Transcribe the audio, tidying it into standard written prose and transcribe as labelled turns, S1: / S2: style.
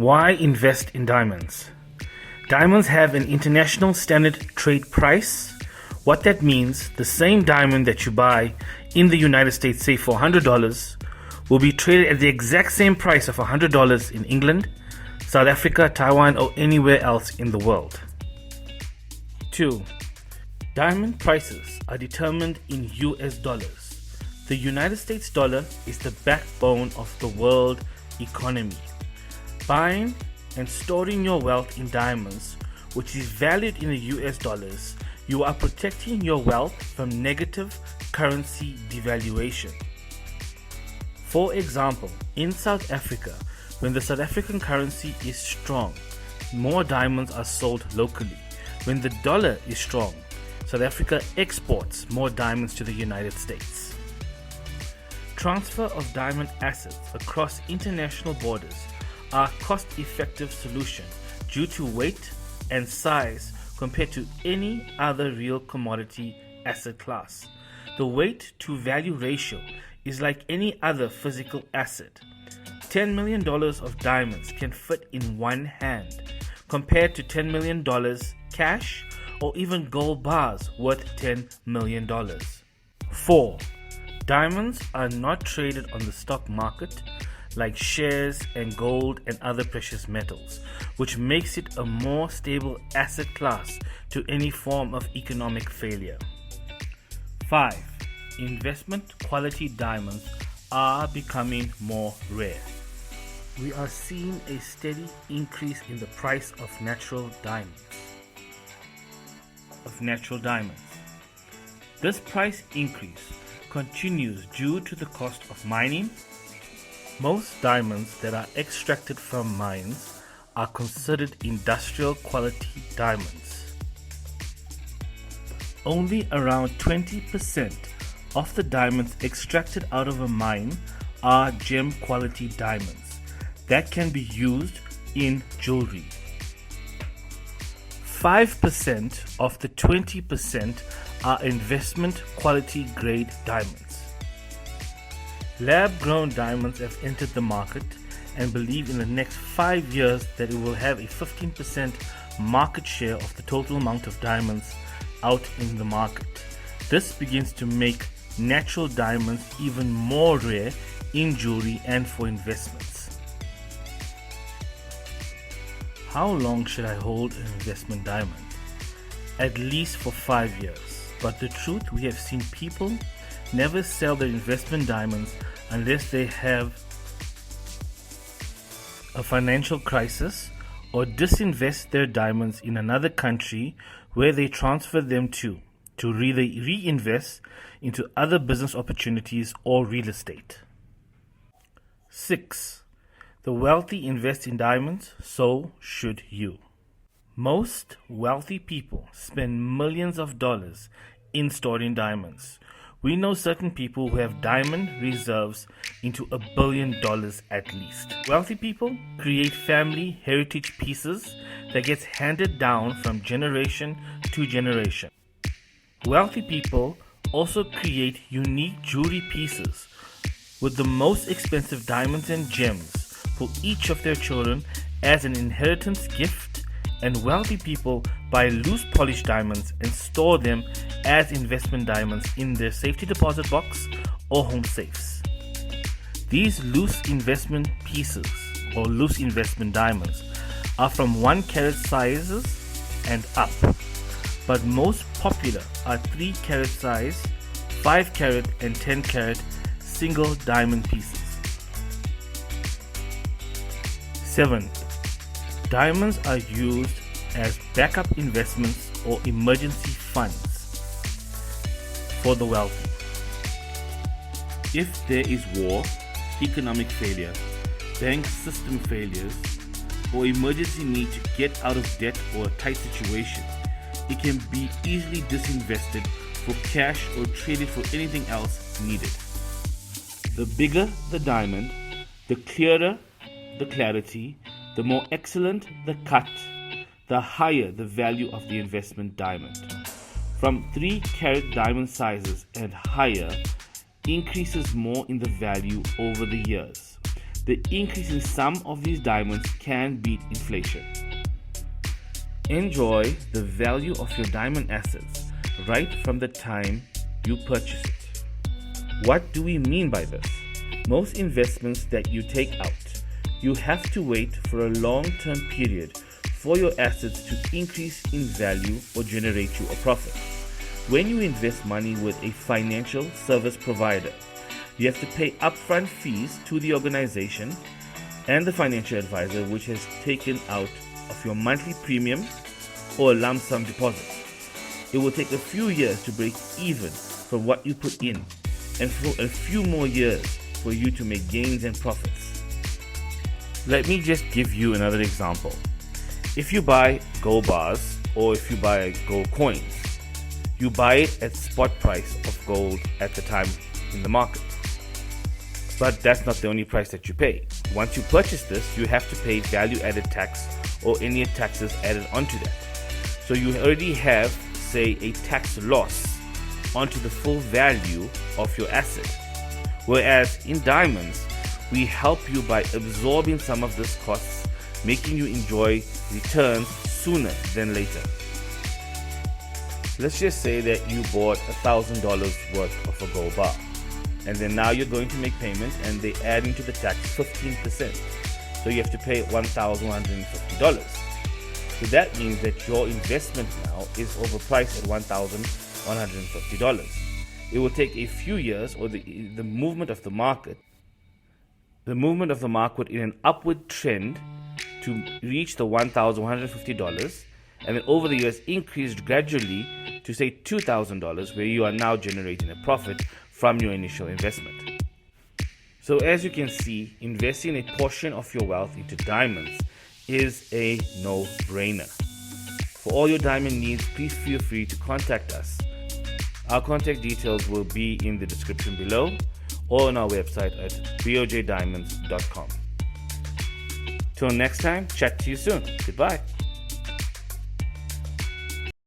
S1: Why invest in diamonds? Diamonds have an international standard trade price. What that means, the same diamond that you buy in the United States, say for $100, will be traded at the exact same price of $100 in England, South Africa, Taiwan, or anywhere else in the world. 2. Diamond prices are determined in US dollars. The United States dollar is the backbone of the world economy. Buying and storing your wealth in diamonds, which is valued in the US dollars, you are protecting your wealth from negative currency devaluation. For example, in South Africa, when the South African currency is strong, more diamonds are sold locally. When the dollar is strong, South Africa exports more diamonds to the United States. Transfer of diamond assets across international borders are a cost-effective solution due to weight and size compared to any other real commodity asset class. The weight to value ratio is like any other physical asset. $10 million of diamonds can fit in one hand, compared to $10 million cash or even gold bars worth $10 million. 4. Diamonds are not traded on the stock market like shares and gold and other precious metals, which makes it a more stable asset class to any form of economic failure. 5. Investment quality diamonds are becoming more rare. We are seeing a steady increase in the price of natural diamonds. This price increase continues due to the cost of mining. Most diamonds that are extracted from mines are considered industrial quality diamonds. Only around 20% of the diamonds extracted out of a mine are gem quality diamonds that can be used in jewelry. 5% of the 20% are investment quality grade diamonds. Lab-grown diamonds have entered the market and believe in the next 5 years that it will have a 15% market share of the total amount of diamonds out in the market. This begins to make natural diamonds even more rare in jewelry and for investments. How long should I hold an investment diamond? At least for 5 years. But the truth, we have seen people never sell their investment diamonds unless they have a financial crisis or disinvest their diamonds in another country where they transfer them to reinvest into other business opportunities or real estate. 6. The wealthy invest in diamonds, so should you. Most wealthy people spend millions of dollars in storing diamonds. We know certain people who have diamond reserves into $1 billion at least. Wealthy people create family heritage pieces that gets handed down from generation to generation. Wealthy people also create unique jewelry pieces with the most expensive diamonds and gems for each of their children as an inheritance gift, and wealthy people buy loose polished diamonds and store them as investment diamonds in their safety deposit box or home safes. These loose investment pieces or loose investment diamonds are from 1 carat sizes and up, but most popular are 3 carat size, 5 carat and 10 carat single diamond pieces. 7. Diamonds are used as backup investments or emergency funds for the wealthy. If there is war, economic failure, bank system failures, or emergency need to get out of debt or a tight situation, it can be easily disinvested for cash or traded for anything else needed. The bigger the diamond, the clearer the clarity, the more excellent the cut, the higher the value of the investment diamond. From 3 carat diamond sizes and higher increases more in the value over the years. the increase in some of these diamonds can beat inflation. Enjoy the value of your diamond assets right from the time you purchase it. What do we mean by this? Most investments that you take out, you have to wait for a long-term period for your assets to increase in value or generate you a profit. When you invest money with a financial service provider, you have to pay upfront fees to the organization and the financial advisor, which has taken out of your monthly premium or a lump sum deposit. It will take a few years to break even from what you put in, and for a few more years for you to make gains and profits. Let me just give you another example. If you buy gold bars or if you buy gold coins, you buy it at spot price of gold at the time in the market. But that's not the only price that you pay. Once you purchase this, you have to pay value-added tax or any taxes added onto that. So you already have, say, a tax loss onto the full value of your asset. Whereas in diamonds, we help you by absorbing some of this costs, making you enjoy returns sooner than later. Let's just say that you bought $1,000 worth of a gold bar, and then now you're going to make payments and they add into the tax 15%. So you have to pay $1,150. So that means that your investment now is overpriced at $1,150. It will take a few years, or the movement of the market in an upward trend to reach the $1,150, and then over the years increased gradually to say $2,000, where you are now generating a profit from your initial investment. So as you can see, investing a portion of your wealth into diamonds is a no-brainer. For all your diamond needs, please feel free to contact us. Our contact details will be in the description below or on our website at bojdiamonds.com. Till next time, chat to you soon. Goodbye.